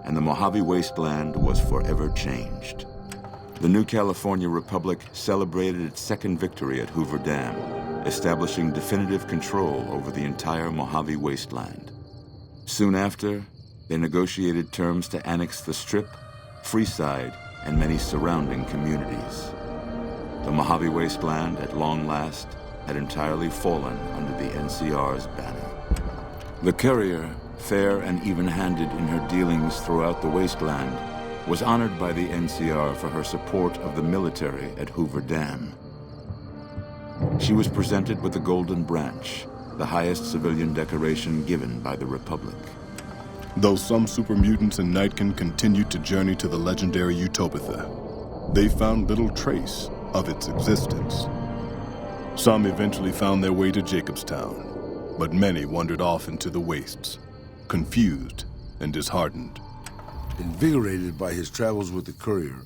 and the Mojave Wasteland was forever changed. The new California Republic celebrated its second victory at Hoover Dam, establishing definitive control over the entire Mojave Wasteland. Soon after, they negotiated terms to annex the Strip, Freeside, and many surrounding communities. The Mojave Wasteland, at long last, had entirely fallen under the NCR's banner. The Courier, fair and even-handed in her dealings throughout the wasteland, was honored by the NCR for her support of the military at Hoover Dam. She was presented with the Golden Branch, the highest civilian decoration given by the Republic. Though some super mutants in Nightkin continued to journey to the legendary Utopia, they found little trace of its existence. Some eventually found their way to Jacobstown, but many wandered off into the wastes, confused and disheartened. Invigorated by his travels with the Courier,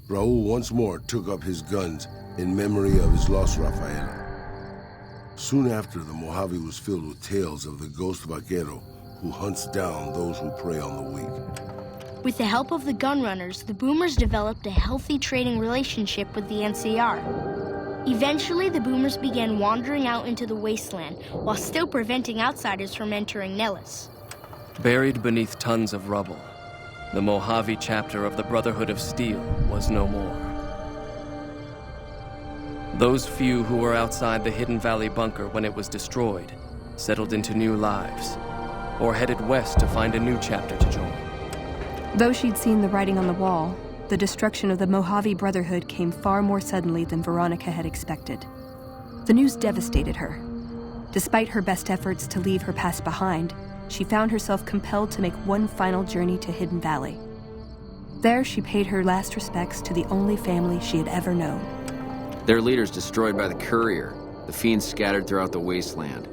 Raul once more took up his guns in memory of his lost Rafaela. Soon after, the Mojave was filled with tales of the ghost vaquero who hunts down those who prey on the weak. With the help of the Gunrunners, the Boomers developed a healthy trading relationship with the NCR. Eventually, the Boomers began wandering out into the wasteland while still preventing outsiders from entering Nellis. Buried beneath tons of rubble, the Mojave chapter of the Brotherhood of Steel was no more. Those few who were outside the Hidden Valley bunker when it was destroyed settled into new lives, or headed west to find a new chapter to join. Though she'd seen the writing on the wall, the destruction of the Mojave Brotherhood came far more suddenly than Veronica had expected. The news devastated her. Despite her best efforts to leave her past behind, she found herself compelled to make one final journey to Hidden Valley. There, she paid her last respects to the only family she had ever known. Their leaders destroyed by the Courier, the fiends scattered throughout the wasteland.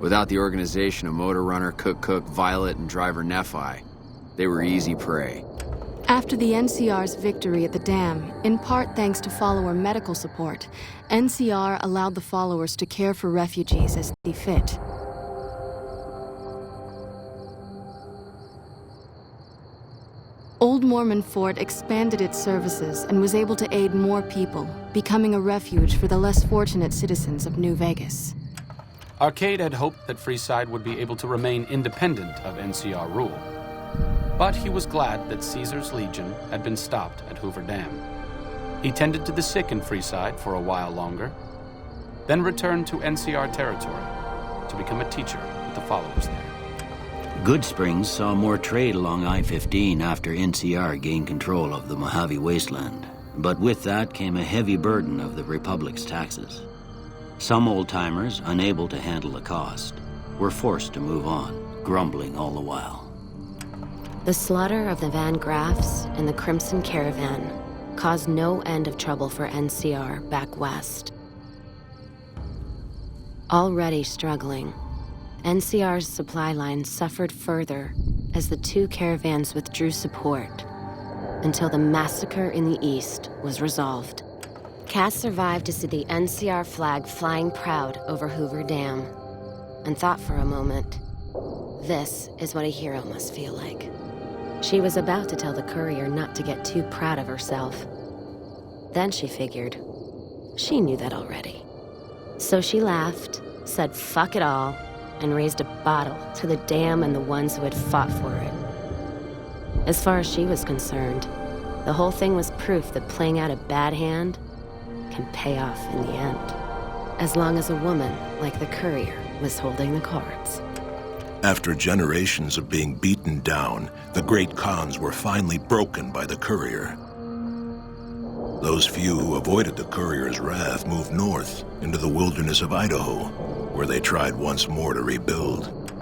Without the organization of Motor Runner, Cook, Violet, and Driver Nephi, they were easy prey. After the NCR's victory at the dam, in part thanks to follower medical support, NCR allowed the followers to care for refugees as they fit. Old Mormon Fort expanded its services and was able to aid more people, becoming a refuge for the less fortunate citizens of New Vegas. Arcade had hoped that Freeside would be able to remain independent of NCR rule. But he was glad that Caesar's Legion had been stopped at Hoover Dam. He tended to the sick in Freeside for a while longer, then returned to NCR territory to become a teacher with the followers there. Goodsprings saw more trade along I-15 after NCR gained control of the Mojave Wasteland. But with that came a heavy burden of the Republic's taxes. Some old-timers, unable to handle the cost, were forced to move on, grumbling all the while. The slaughter of the Van Graffs and the Crimson Caravan caused no end of trouble for NCR back west. Already struggling, NCR's supply line suffered further as the two caravans withdrew support until the massacre in the east was resolved. Cass survived to see the NCR flag flying proud over Hoover Dam and thought for a moment, this is what a hero must feel like. She was about to tell the Courier not to get too proud of herself. Then she figured, she knew that already. So she laughed, said fuck it all, and raised a bottle to the dam and the ones who had fought for it. As far as she was concerned, the whole thing was proof that playing out a bad hand can pay off in the end, as long as a woman like the Courier was holding the cards. After generations of being beaten down, the great Khans were finally broken by the Courier. Those few who avoided the Courier's wrath moved north into the wilderness of Idaho, where they tried once more to rebuild.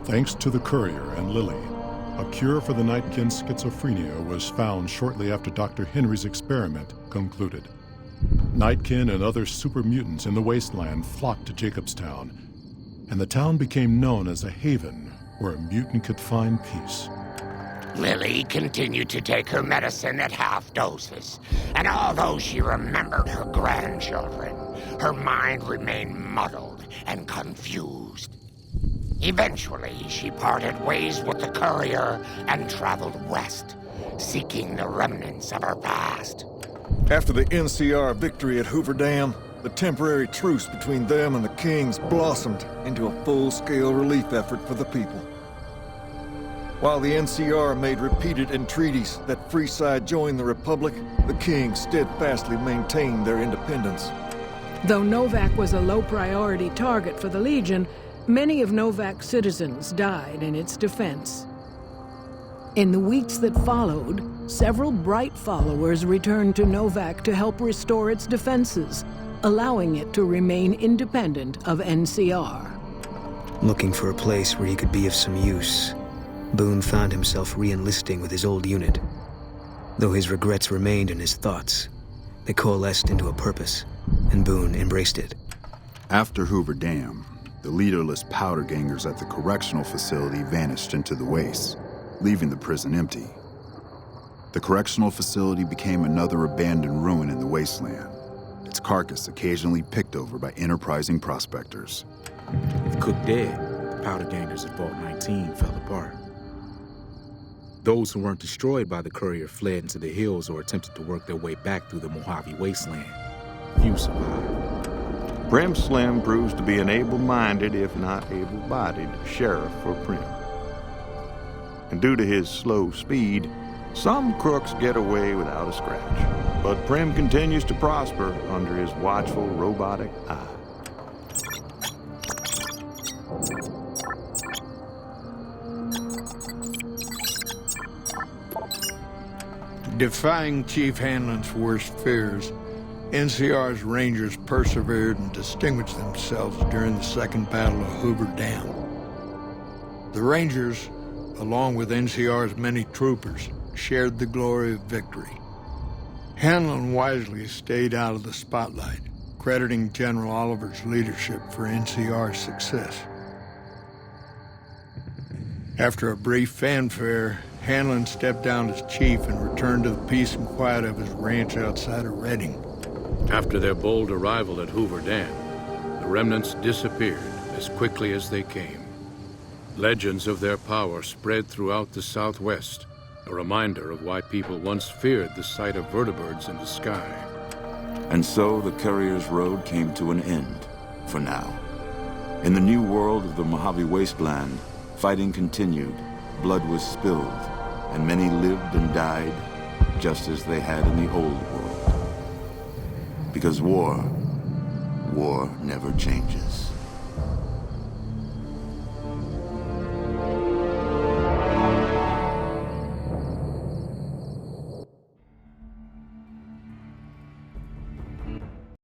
Thanks to the Courier and Lily, a cure for the Nightkin schizophrenia was found shortly after Dr. Henry's experiment concluded. Nightkin and other super mutants in the wasteland flocked to Jacobstown, and the town became known as a haven where a mutant could find peace. Lily continued to take her medicine at half doses, and although she remembered her grandchildren, her mind remained muddled and confused. Eventually, she parted ways with the courier and traveled west, seeking the remnants of her past. After the NCR victory at Hoover Dam, the temporary truce between them and the Kings blossomed into a full-scale relief effort for the people. While the NCR made repeated entreaties that Freeside join the Republic, the Kings steadfastly maintained their independence. Though Novak was a low-priority target for the Legion, many of Novak's citizens died in its defense. In the weeks that followed, several bright followers returned to Novak to help restore its defenses, allowing it to remain independent of NCR. Looking for a place where he could be of some use, Boone found himself re-enlisting with his old unit. Though his regrets remained in his thoughts, they coalesced into a purpose, and Boone embraced it. After Hoover Dam, the leaderless powder gangers at the correctional facility vanished into the wastes, leaving the prison empty. The correctional facility became another abandoned ruin in the wasteland, its carcass occasionally picked over by enterprising prospectors. With Cook dead, the powder gangers at Vault 19 fell apart. Those who weren't destroyed by the courier fled into the hills or attempted to work their way back through the Mojave wasteland. Few survived. Prim Slim proves to be an able-minded, if not able-bodied, sheriff for Prim. And due to his slow speed, some crooks get away without a scratch. But Prim continues to prosper under his watchful, robotic eye. Defying Chief Hanlon's worst fears, NCR's Rangers persevered and distinguished themselves during the Second Battle of Hoover Dam. The Rangers, along with NCR's many troopers, shared the glory of victory. Hanlon wisely stayed out of the spotlight, crediting General Oliver's leadership for NCR's success. After a brief fanfare, Hanlon stepped down as chief and returned to the peace and quiet of his ranch outside of Redding. After their bold arrival at Hoover Dam, the remnants disappeared as quickly as they came. Legends of their power spread throughout the Southwest, a reminder of why people once feared the sight of vertibirds in the sky. And so the Courier's Road came to an end, for now. In the new world of the Mojave Wasteland, fighting continued, blood was spilled, and many lived and died just as they had in the old world. Because war never changes.